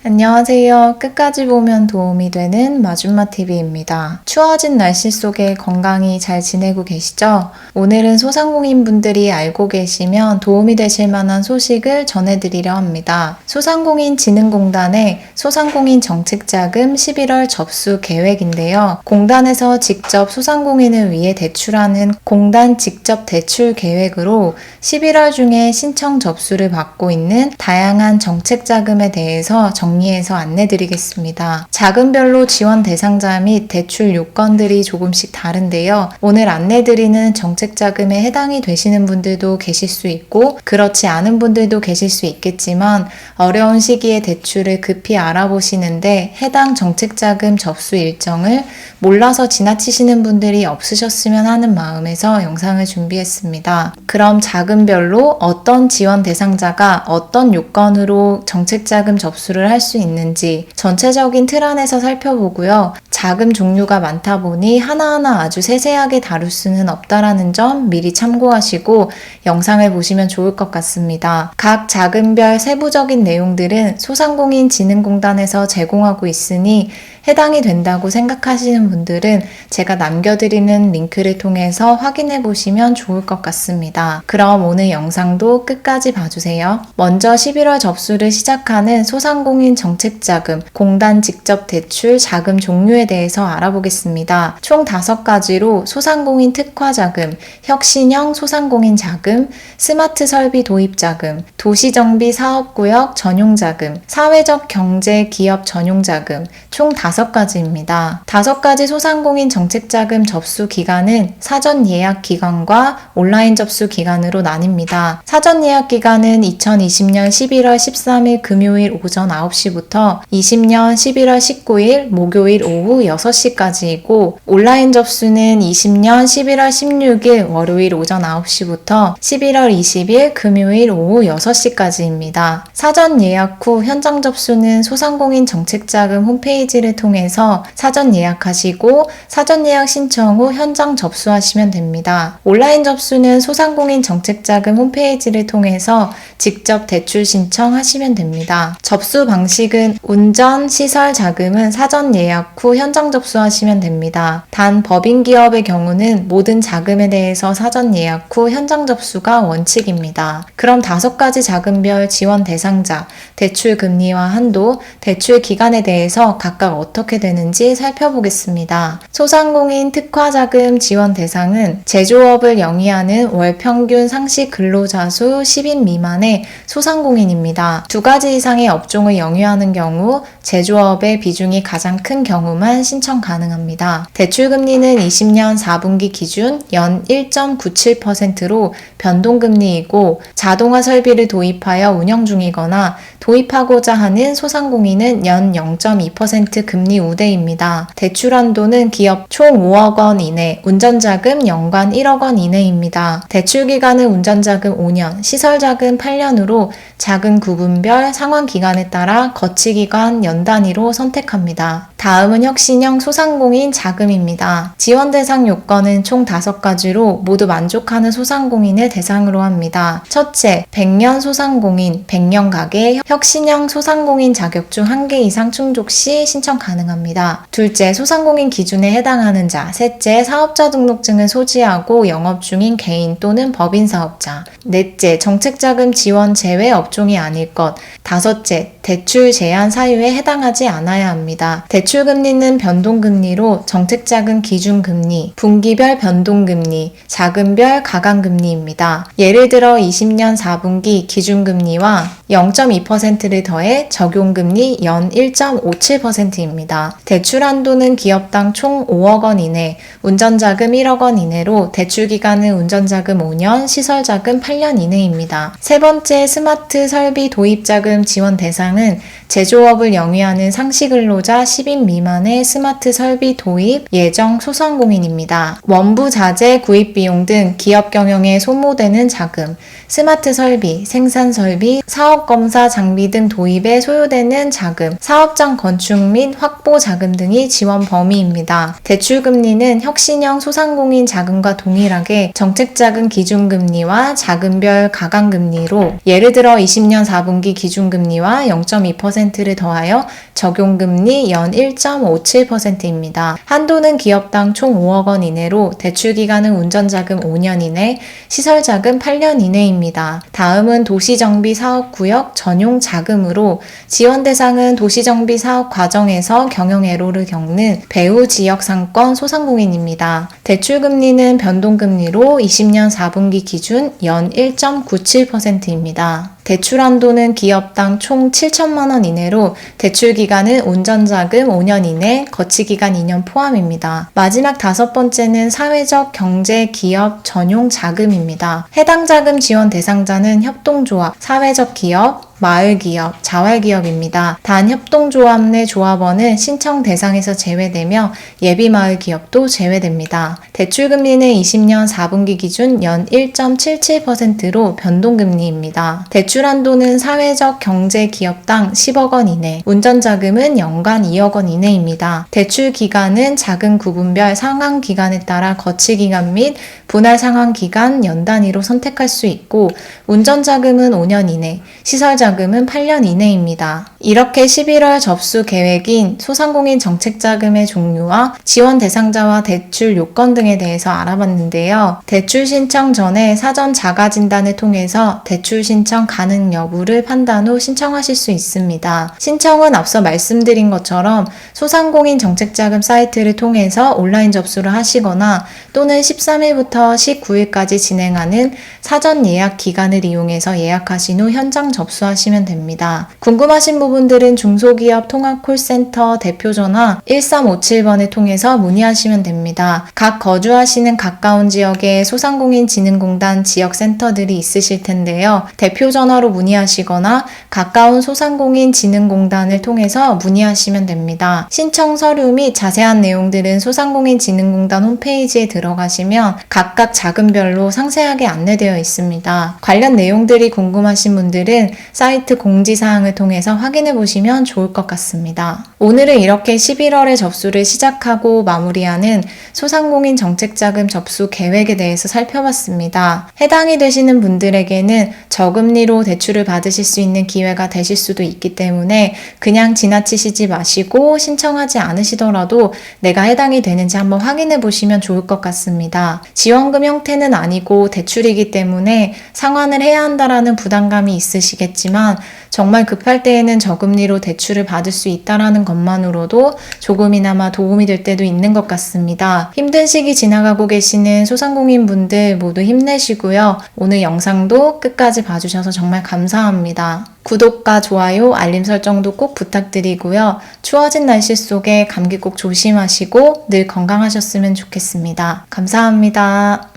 안녕하세요. 끝까지 보면 도움이 되는 마줌마TV입니다. 추워진 날씨 속에 건강히 잘 지내고 계시죠? 오늘은 소상공인 분들이 알고 계시면 도움이 되실 만한 소식을 전해드리려 합니다. 소상공인진흥공단의 소상공인 정책자금 11월 접수 계획인데요. 공단에서 직접 소상공인을 위해 대출하는 공단 직접 대출 계획으로 11월 중에 신청 접수를 받고 있는 다양한 정책자금에 대해서 정리해서 안내드리겠습니다. 자금별로 지원 대상자 및 대출 요건들이 조금씩 다른데요. 오늘 안내드리는 정책자금에 해당이 되시는 분들도 계실 수 있고 그렇지 않은 분들도 계실 수 있겠지만 어려운 시기에 대출을 급히 알아보시는데 해당 정책자금 접수 일정을 몰라서 지나치시는 분들이 없으셨으면 하는 마음에서 영상을 준비했습니다. 그럼 자금별로 어떤 지원 대상자가 어떤 요건으로 정책자금 접수를 할 수 있는지 전체적인 틀 안에서 살펴보고요. 자금 종류가 많다 보니 하나하나 아주 세세하게 다룰 수는 없다라는 점 미리 참고하시고 영상을 보시면 좋을 것 같습니다. 각 자금별 세부적인 내용들은 소상공인진흥공단에서 제공하고 있으니 해당이 된다고 생각하시는 분들은 제가 남겨드리는 링크를 통해서 확인해 보시면 좋을 것 같습니다. 그럼 오늘 영상도 끝까지 봐주세요. 먼저 11월 접수를 시작하는 소상공인 정책자금, 공단 직접 대출 자금 종류에 대해서 알아보겠습니다. 총 5가지로 소상공인 특화자금, 혁신형 소상공인 자금, 스마트 설비 도입 자금, 도시정비 사업구역 전용자금, 사회적 경제 기업 전용자금, 총 5가지입니다. 5가지 소상공인 정책자금 접수 기간은 사전 예약 기간과 온라인 접수 기간으로 나뉩니다. 사전 예약 기간은 2020년 11월 13일 금요일 오전 9시부터 20년 11월 19일 목요일 오후 6시까지이고 온라인 접수는 20년 11월 16일 월요일 오전 9시부터 11월 20일 금요일 오후 6시까지입니다. 사전 예약 후 현장 접수는 소상공인 정책자금 홈페이지를 통해서 사전 예약하시고 사전 예약 신청 후 현장 접수하시면 됩니다. 온라인 접수는 소상공인 정책자금 홈페이지를 통해서 직접 대출 신청하시면 됩니다. 접수 방식은 운전, 시설 자금은 사전 예약 후 현장 접수하시면 됩니다. 단 법인기업의 경우는 모든 자금에 대해서 사전 예약 후 현장 접수가 원칙입니다. 그럼 5가지 자금별 지원 대상자, 대출 금리와 한도, 대출 기간에 대해서 각각 어떻게 되는지 살펴보겠습니다. 소상공인 특화자금 지원 대상은 제조업을 영위하는 월 평균 상시 근로자 수 10인 미만의 소상공인입니다. 2가지 이상의 업종을 영위하는 경우 제조업의 비중이 가장 큰 경우만 신청 가능합니다. 대출금리는 20년 4분기 기준 연 1.97%로 변동금리이고 자동화 설비를 도입하여 운영 중이거나 도입하고자 하는 소상공인은 연 0.2% 금리 우대입니다. 대출 한도는 기업 총 5억 원 이내, 운전자금 연간 1억 원 이내입니다. 대출 기간은 운전자금 5년, 시설자금 8년으로 자금 구분별 상환 기간에 따라 거치기간 연 단위로 선택합니다. 다음은 혁신형 소상공인 자금입니다. 지원 대상 요건은 총 5가지로 모두 만족하는 소상공인을 대상으로 합니다. 첫째, 100년 소상공인, 100년 가게, 혁신형 소상공인 자격 중 1개 이상 충족 시 신청 가능합니다. 둘째, 소상공인 기준에 해당하는 자. 셋째, 사업자 등록증을 소지하고 영업 중인 개인 또는 법인 사업자. 넷째, 정책자금 지원 제외 업종이 아닐 것. 다섯째, 대출 제한 사유에 해당하지 않아야 합니다. 대출금리는 변동금리로 정책자금 기준금리, 분기별 변동금리, 자금별 가강금리입니다. 예를 들어 20년 4분기 기준금리와 0.2%를 더해 적용금리 연 1.57%입니다. 대출 한도는 기업당 총 5억 원 이내, 운전자금 1억 원 이내로 대출기간은 운전자금 5년, 시설자금 8년 이내입니다. 세 번째, 스마트 설비 도입자금 지원 대상은 제조업을 영위하는 상시근로자 10인 미만의 스마트 설비 도입 예정 소상공인입니다. 원부 자재 구입 비용 등 기업 경영에 소모되는 자금, 스마트 설비, 생산 설비, 사업 사업검사 장비 등 도입에 소요되는 자금, 사업장 건축 및 확보 자금 등이 지원 범위입니다. 대출금리는 혁신형 소상공인 자금과 동일하게 정책자금 기준금리와 자금별 가강금리로 예를 들어 20년 4분기 기준금리와 0.2%를 더하여 적용금리 연 1.57%입니다. 한도는 기업당 총 5억 원 이내로 대출기간은 운전자금 5년 이내, 시설자금 8년 이내입니다. 다음은 도시정비 사업구역 전용 자금으로 지원 대상은 도시정비 사업 과정에서 경영애로를 겪는 배후 지역상권 소상공인입니다. 대출금리는 변동금리로 20년 4분기 기준 연 1.97%입니다. 대출 한도는 기업당 총 7천만 원 이내로 대출 기간은 운전자금 5년 이내, 거치기간 2년 포함입니다. 마지막 5번째는 사회적 경제 기업 전용 자금입니다. 해당 자금 지원 대상자는 협동조합, 사회적 기업, 마을기업, 자활기업입니다. 단 협동조합 내 조합원은 신청 대상에서 제외되며 예비마을기업도 제외됩니다. 대출금리는 20년 4분기 기준 연 1.77%로 변동금리입니다. 대출 한도는 사회적 경제기업당 10억 원 이내, 운전자금은 연간 2억 원 이내입니다. 대출 기간은 자금 구분별 상환 기간에 따라 거치기간 및 분할 상환 기간 연 단위로 선택할 수 있고 운전자금은 5년 이내, 시설자금은 8년 이내입니다. 이렇게 11월 접수 계획인 소상공인 정책자금의 종류와 지원 대상자와 대출 요건 등에 대해서 알아봤는데요. 대출 신청 전에 사전 자가 진단을 통해서 대출 신청 가능 여부를 판단 후 신청하실 수 있습니다. 신청은 앞서 말씀드린 것처럼 소상공인 정책자금 사이트를 통해서 온라인 접수를 하시거나 또는 13일부터 19일까지 진행하는 사전 예약 기간을 이용해서 예약하신 후 현장 접수하시면 됩니다. 궁금하신 부분들은 중소기업 통합콜센터 대표전화 1357번을 통해서 문의하시면 됩니다. 각 거주하시는 가까운 지역에 소상공인진흥공단 지역센터들이 있으실 텐데요. 대표전화로 문의하시거나 가까운 소상공인진흥공단을 통해서 문의하시면 됩니다. 신청 서류 및 자세한 내용들은 소상공인진흥공단 홈페이지에 들어가시면 각각 자금별로 상세하게 안내되어 있습니다. 관련 내용들이 궁금하신 분들은 사이트 공지사항을 통해서 확인해 보시면 좋을 것 같습니다. 오늘은 이렇게 11월에 접수를 시작하고 마무리하는 소상공인 정책자금 접수 계획에 대해서 살펴봤습니다. 해당이 되시는 분들에게는 저금리로 대출을 받으실 수 있는 기회가 되실 수도 있기 때문에 그냥 지나치시지 마시고 신청하지 않으시더라도 내가 해당이 되는지 한번 확인해 보시면 좋을 것 같습니다. 지원금 형태는 아니고 대출이기 때문에 상환을 해야 한다라는 부담감이 있으시겠지만 정말 급할 때에는 저금리로 대출을 받을 수 있다라는 것만으로도 조금이나마 도움이 될 때도 있는 것 같습니다. 힘든 시기 지나가고 계시는 소상공인 분들 모두 힘내시고요. 오늘 영상도 끝까지 봐주셔서 정말 감사합니다. 구독과 좋아요, 알림 설정도 꼭 부탁드리고요. 추워진 날씨 속에 감기 꼭 조심하시고 늘 건강하셨으면 좋겠습니다. 감사합니다.